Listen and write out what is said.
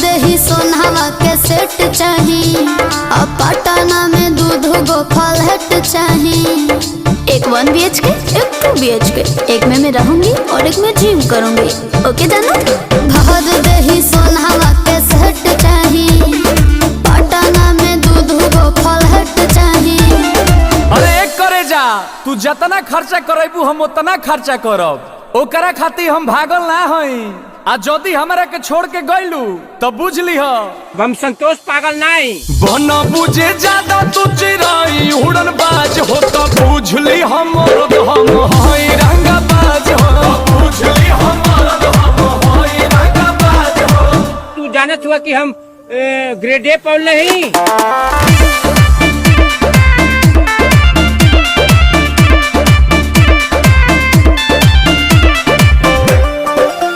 दही सोनावा के सेट चाही, अब पटना में दूध गो फ्लैट चाही। एक 1 BHK, एक 2 BHK, एक में मैं रहूंगी और एक में जिम करूंगी। ओके जानो? भर दही सोनावा के सेट चाही, पटना में दूध गो फ्लैट चाही। अरे एक करे जा, तू जितना खर्चा करेबू हम उतना खर्चा करब। ओकरा खातिर हम भागल ना हई। आ जदी हमरा के छोड़ के गइलू तो बुझ लीह हम संतोष पागल नहीं। बन बुझे ज्यादा तू चिराई उड़न बाज हो तो बुझ ली हम हई रंगा बाज हो। बुझ ली हम हई रंगा बाज हो। तू जानत हुआ कि हम ग्रेड ए पढ़ नहीं।